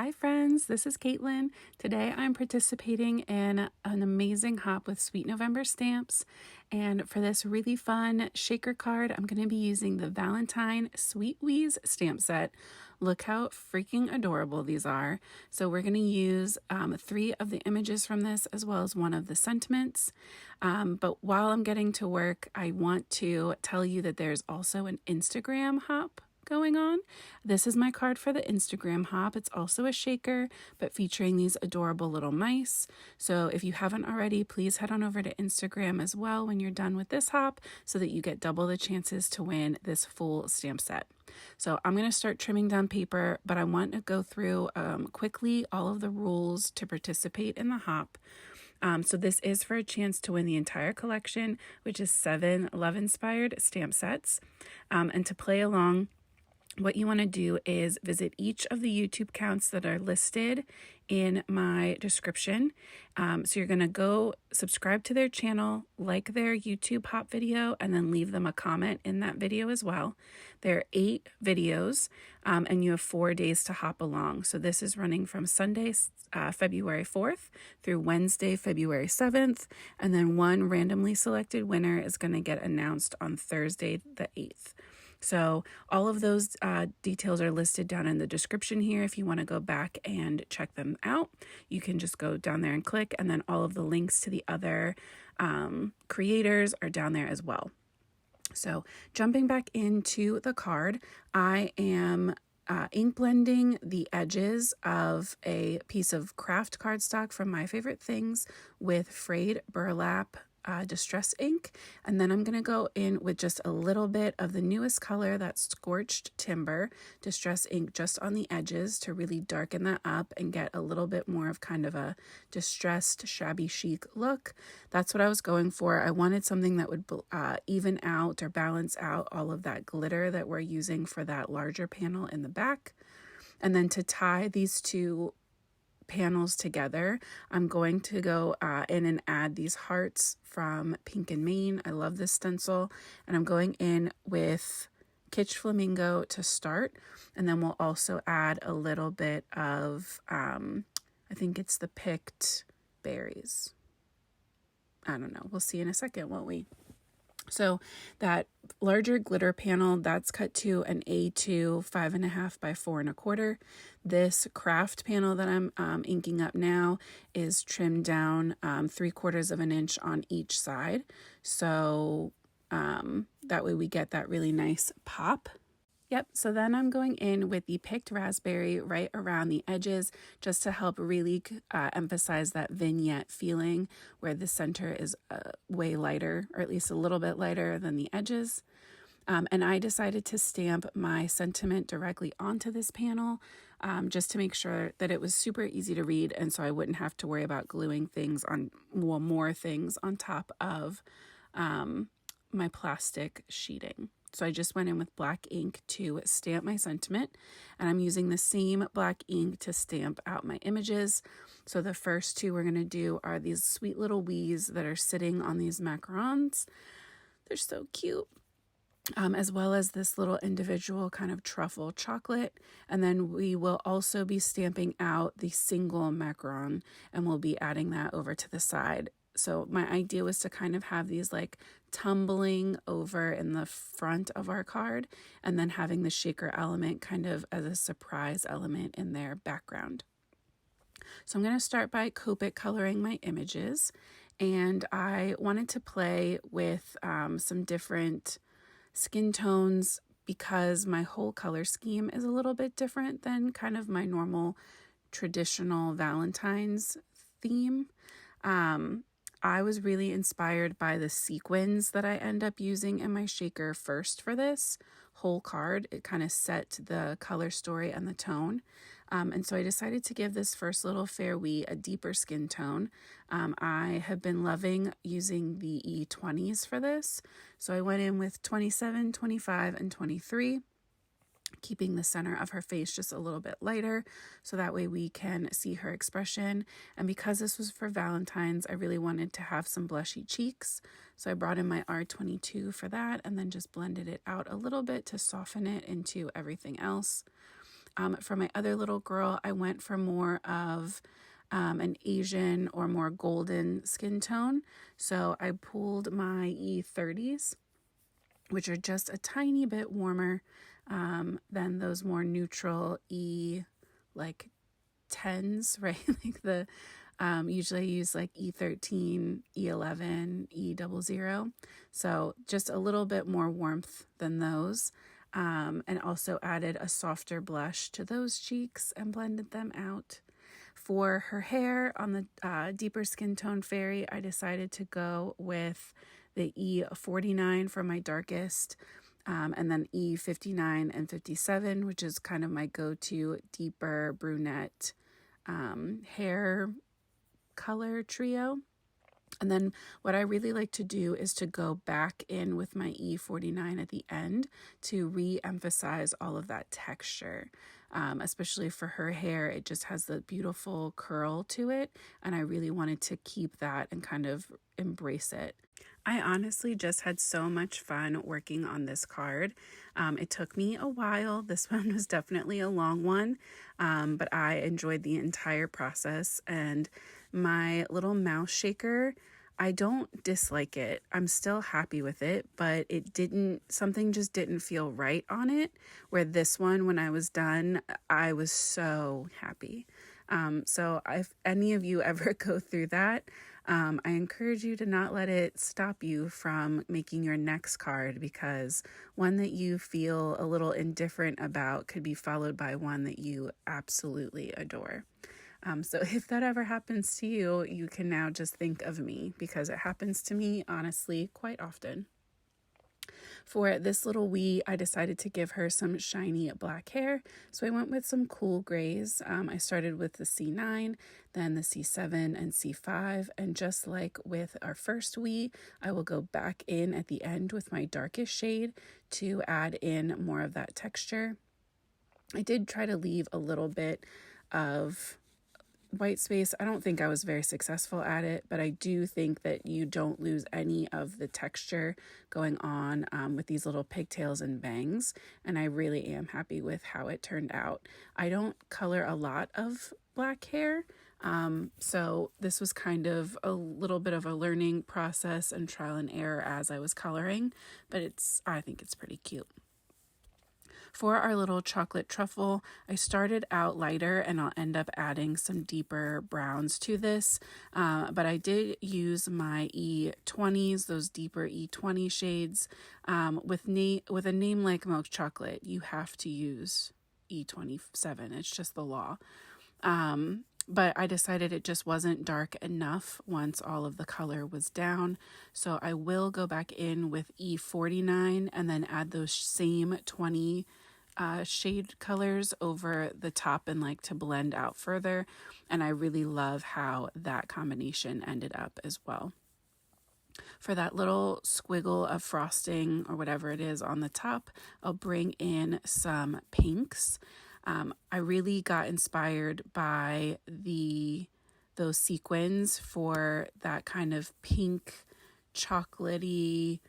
Hi friends, this is Caitlin. Today I'm participating in an amazing hop with Sweet November stamps, and for this really fun shaker card I'm going to be using the Valentine Sweet Wheeze stamp set. Look how freaking adorable these are. So we're going to use 3 of the images from this as well as one of the sentiments. But while I'm getting to work, I want to tell you that there's also an Instagram hop going on. This is my card for the Instagram hop. It's also a shaker, but featuring these adorable little mice. So if you haven't already, please head on over to Instagram as well when you're done with this hop so that you get double the chances to win this full stamp set. So I'm going to start trimming down paper, but I want to go through quickly all of the rules to participate in the hop. So this is for a chance to win the entire collection, which is 7 love-inspired stamp sets. And to play along, what you want to do is visit each of the YouTube accounts that are listed in my description. So you're going to go subscribe to their channel, like their YouTube hop video, and then leave them a comment in that video as well. There are 8 videos, and you have 4 days to hop along. So this is running from Sunday, February 4th through Wednesday, February 7th, and then one randomly selected winner is going to get announced on Thursday, the 8th. So all of those details are listed down in the description here. If you want to go back and check them out, you can just go down there and click, and then all of the links to the other creators are down there as well. So jumping back into the card, I am ink blending the edges of a piece of craft cardstock from My Favorite Things with frayed burlap distress ink, and then I'm going to go in with just a little bit of the newest color, that's Scorched Timber distress ink, just on the edges to really darken that up and get a little bit more of kind of a distressed shabby chic look. That's what I was going for. I wanted something that would even out or balance out all of that glitter that we're using for that larger panel in the back. And then to tie these two panels together, I'm going to go in and add these hearts from Pink and Maine. I love this stencil, and I'm going in with Kitsch Flamingo to start, and then we'll also add a little bit of I think it's the picked berries. I don't know, we'll see in a second, won't we? So that larger glitter panel, that's cut to an A2 5.5 by 4.25. This craft panel that I'm inking up now is trimmed down 3/4 of an inch on each side. So that way we get that really nice pop. Yep, so then I'm going in with the picked raspberry right around the edges just to help really emphasize that vignette feeling where the center is way lighter, or at least a little bit lighter than the edges. And I decided to stamp my sentiment directly onto this panel just to make sure that it was super easy to read, and so I wouldn't have to worry about gluing things on, well, more things on top of my plastic sheeting. So I just went in with black ink to stamp my sentiment, and I'm using the same black ink to stamp out my images. So the first 2 we're going to do are these sweet little wheeze that are sitting on these macarons. They're so cute. As well as this little individual kind of truffle chocolate. And then we will also be stamping out the single macaron, and we'll be adding that over to the side. So my idea was to kind of have these like tumbling over in the front of our card, and then having the shaker element kind of as a surprise element in their background. So I'm going to start by Copic coloring my images, and I wanted to play with some different skin tones because my whole color scheme is a little bit different than kind of my normal traditional Valentine's theme. I was really inspired by the sequins that I end up using in my shaker first for this whole card. It kind of set the color story and the tone. And so I decided to give this first little fair wee a deeper skin tone. I have been loving using the E20s for this. So I went in with 27, 25, and 23. Keeping the center of her face just a little bit lighter so that way we can see her expression. And because this was for Valentine's, I really wanted to have some blushy cheeks, so I brought in my R22 for that and then just blended it out a little bit to soften it into everything else. For my other little girl, I went for more of an Asian or more golden skin tone. So I pulled my E30s, which are just a tiny bit warmer than those more neutral E like 10s, right? Like the usually I use like E13, E11, E00. So just a little bit more warmth than those. And also added a softer blush to those cheeks and blended them out. For her hair on the deeper skin tone fairy, I decided to go with the E49 for my darkest, and then E59 and 57, which is kind of my go-to deeper brunette hair color trio. And then what I really like to do is to go back in with my E49 at the end to re-emphasize all of that texture. Especially for her hair, it just has the beautiful curl to it. And I really wanted to keep that and kind of embrace it. I honestly just had so much fun working on this card. It took me a while. This one was definitely a long one, but I enjoyed the entire process. And my little mouse shaker, I don't dislike it. I'm still happy with it, but something just didn't feel right on it. Where this one, when I was done, I was so happy. So if any of you ever go through that, I encourage you to not let it stop you from making your next card, because one that you feel a little indifferent about could be followed by one that you absolutely adore. So if that ever happens to you, you can now just think of me, because it happens to me, honestly, quite often. For this little wee, I decided to give her some shiny black hair, so I went with some cool grays. I started with the C9, then the C7 and C5, and just like with our first wee, I will go back in at the end with my darkest shade to add in more of that texture. I did try to leave a little bit of white space. I don't think I was very successful at it, but I do think that you don't lose any of the texture going on with these little pigtails and bangs, and I really am happy with how it turned out. I don't color a lot of black hair, so this was kind of a little bit of a learning process and trial and error as I was coloring, but I think it's pretty cute. For our little chocolate truffle, I started out lighter and I'll end up adding some deeper browns to this, but I did use my E20s, those deeper E20 shades. With a name like Milk Chocolate, you have to use E27. It's just the law. But I decided it just wasn't dark enough once all of the color was down. So I will go back in with E49 and then add those same 20 shade colors over the top and like to blend out further. And I really love how that combination ended up as well. For that little squiggle of frosting or whatever it is on the top, I'll bring in some pinks. I really got inspired by those sequins for that kind of pink, chocolatey,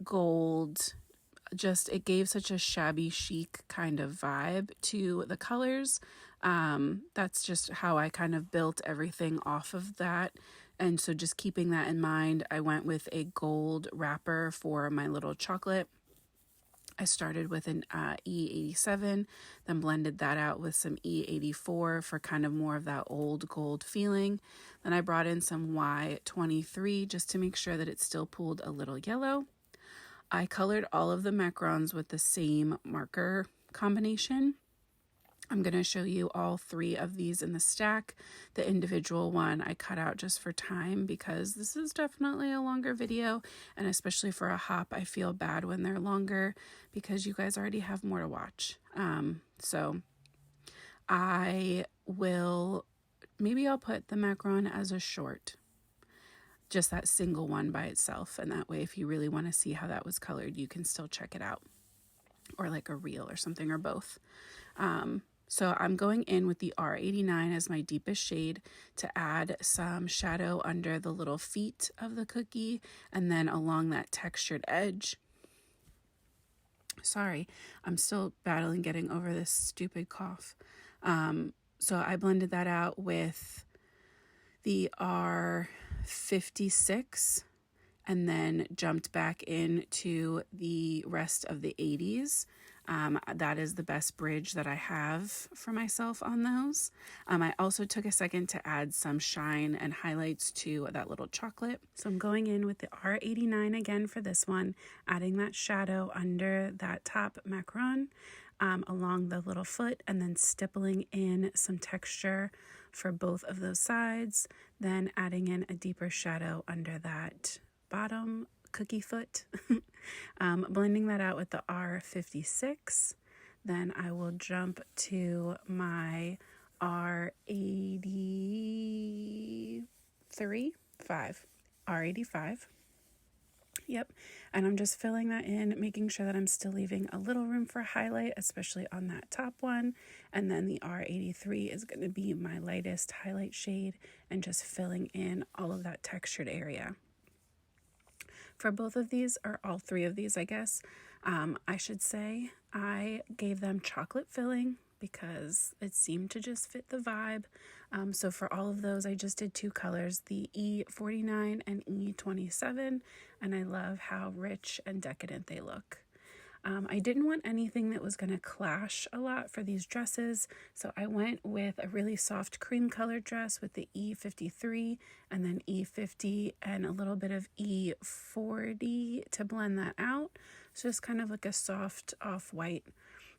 gold. Just, it gave such a shabby chic kind of vibe to the colors. That's just how I kind of built everything off of that. And so just keeping that in mind, I went with a gold wrapper for my little chocolate. I started with an E87, then blended that out with some E84 for kind of more of that old gold feeling. Then I brought in some Y23 just to make sure that it still pulled a little yellow. I colored all of the macarons with the same marker combination. I'm going to show you all 3 of these in the stack. The individual one I cut out just for time because this is definitely a longer video, and especially for a hop, I feel bad when they're longer because you guys already have more to watch. So maybe I'll put the macaron as a short, just that single one by itself, and that way if you really want to see how that was colored, you can still check it out, or like a reel or something, or both. So I'm going in with the R89 as my deepest shade to add some shadow under the little feet of the cookie and then along that textured edge. Sorry, I'm still battling getting over this stupid cough. So I blended that out with the R56 and then jumped back into the rest of the 80s. That is the best bridge that I have for myself on those. I also took a second to add some shine and highlights to that little chocolate. So I'm going in with the R89 again for this one, adding that shadow under that top macaron along the little foot, and then stippling in some texture for both of those sides, then adding in a deeper shadow under that bottom cookie foot. Blending that out with the R56. Then I will jump to my R85. Yep, and I'm just filling that in, making sure that I'm still leaving a little room for highlight, especially on that top one. And then the R83 is going to be my lightest highlight shade, and just filling in all of that textured area. For both of these, or all three of these, I guess, I should say, I gave them chocolate filling because it seemed to just fit the vibe. So for all of those, I just did two colors, the E49 and E27, and I love how rich and decadent they look. I didn't want anything that was going to clash a lot for these dresses, so I went with a really soft cream colored dress with the E53 and then E50 and a little bit of E40 to blend that out. So just kind of like a soft off-white.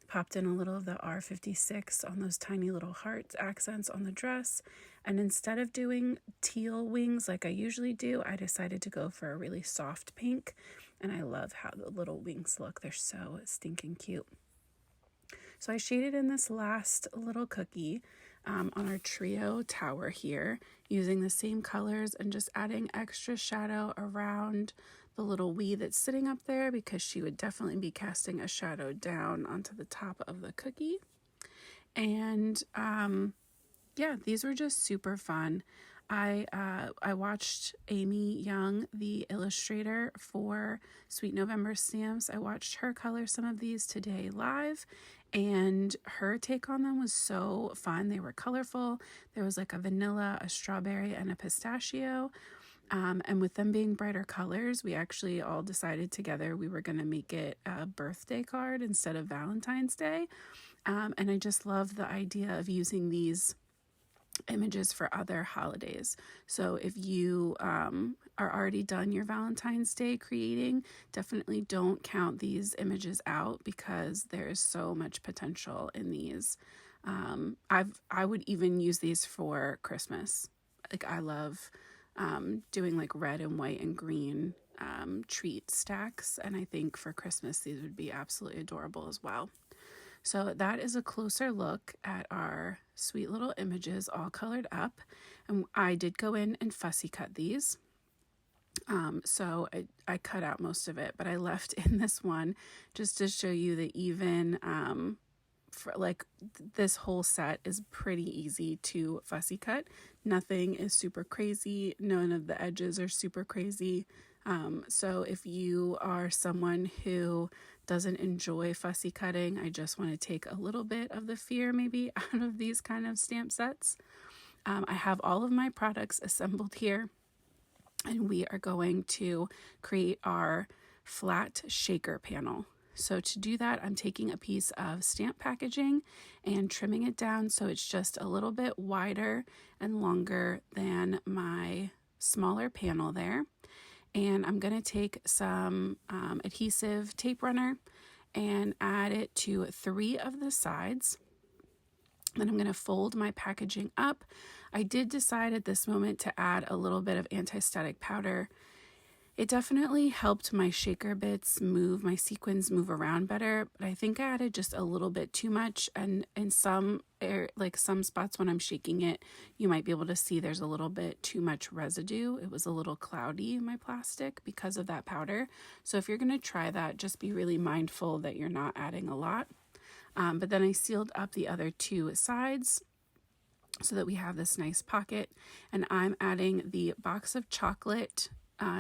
Popped in a little of the R56 on those tiny little heart accents on the dress. And instead of doing teal wings like I usually do, I decided to go for a really soft pink. And I love how the little wings look. They're so stinking cute. So I shaded in this last little cookie on our trio tower here, using the same colors and just adding extra shadow around the little wee that's sitting up there, because she would definitely be casting a shadow down onto the top of the cookie. And yeah, these were just super fun. I watched Amy Young, the illustrator for Sweet November Stamps. I watched her color some of these today live, and her take on them was so fun. They were colorful. There was like a vanilla, a strawberry, and a pistachio. And with them being brighter colors, we actually all decided together we were going to make it a birthday card instead of Valentine's Day. And I just love the idea of using these images for other holidays. So if you are already done your Valentine's Day creating, definitely don't count these images out, because there's so much potential in these. I would even use these for Christmas. Like, I love doing like red and white and green treat stacks, and I think for Christmas these would be absolutely adorable as well. So that is a closer look at our sweet little images all colored up, and I did go in and fussy cut these. So I cut out most of it, but I left in this one just to show you that even for like this whole set is pretty easy to fussy cut. Nothing is super crazy. None of the edges are super crazy. So if you are someone who doesn't enjoy fussy cutting, I just want to take a little bit of the fear maybe out of these kind of stamp sets. I have all of my products assembled here, and we are going to create our flat shaker panel. So to do that, I'm taking a piece of stamp packaging and trimming it down so it's just a little bit wider and longer than my smaller panel there. And I'm going to take some adhesive tape runner and add it to 3 of the sides. Then I'm going to fold my packaging up. I did decide at this moment to add a little bit of anti-static powder. It definitely helped my shaker bits move, my sequins move around better, but I think I added just a little bit too much, and in some spots when I'm shaking it, you might be able to see there's a little bit too much residue. It was a little cloudy, my plastic, because of that powder. So if you're going to try that, just be really mindful that you're not adding a lot. But then I sealed up the other 2 sides so that we have this nice pocket, and I'm adding the box of chocolate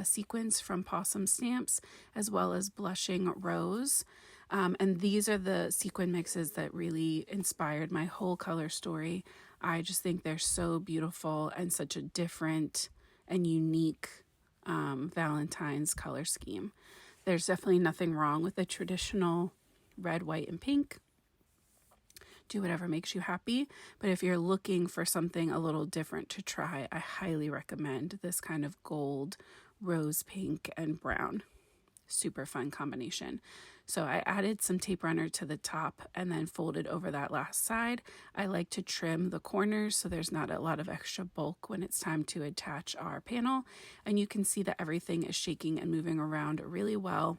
sequins from Possum Stamps, as well as blushing rose. And these are the sequin mixes that really inspired my whole color story. I just think they're so beautiful and such a different and unique Valentine's color scheme. There's definitely nothing wrong with the traditional red, white, and pink. Do whatever makes you happy. But if you're looking for something a little different to try, I highly recommend this kind of gold, rose pink, and brown. Super fun combination. So I added some tape runner to the top and then folded over that last side. I like to trim the corners so there's not a lot of extra bulk when it's time to attach our panel. And you can see that everything is shaking and moving around really well,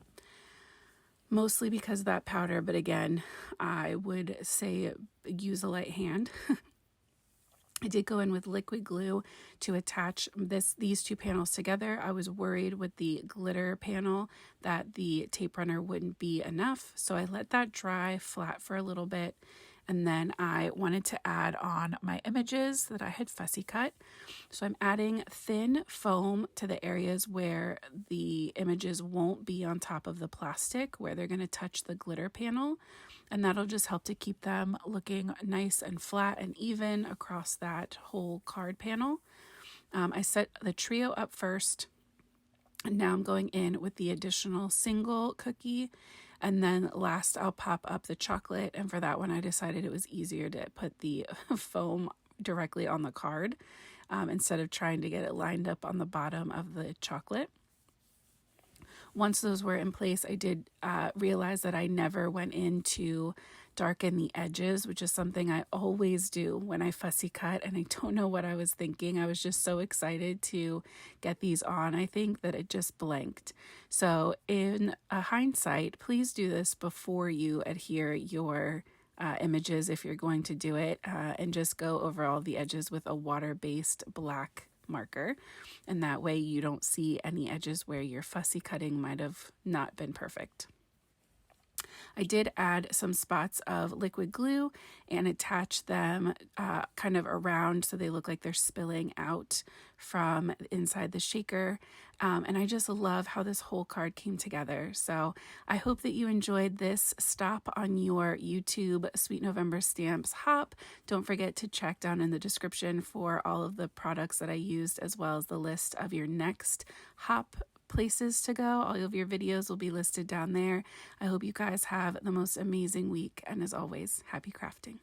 mostly because of that powder. But again, I would say use a light hand. I did go in with liquid glue to attach these two panels together. I was worried with the glitter panel that the tape runner wouldn't be enough, so I let that dry flat for a little bit, and then I wanted to add on my images that I had fussy cut. So I'm adding thin foam to the areas where the images won't be on top of the plastic, where they're going to touch the glitter panel, and that'll just help to keep them looking nice and flat and even across that whole card panel. I set the trio up first, and now I'm going in with the additional single cookie, and then last I'll pop up the chocolate, and for that one I decided it was easier to put the foam directly on the card instead of trying to get it lined up on the bottom of the chocolate. Once those were in place, I did realize that I never went in to darken the edges, which is something I always do when I fussy cut, and I don't know what I was thinking. I was just so excited to get these on, I think, that it just blanked. So in hindsight, please do this before you adhere your images if you're going to do it, and just go over all the edges with a water-based black marker, and that way you don't see any edges where your fussy cutting might have not been perfect. I did add some spots of liquid glue and attach them kind of around so they look like they're spilling out from inside the shaker. And I just love how this whole card came together. So I hope that you enjoyed this stop on your YouTube Sweet November Stamps hop. Don't forget to check down in the description for all of the products that I used, as well as the list of your next hop places to go. All of your videos will be listed down there. I hope you guys have the most amazing week, and as always, happy crafting.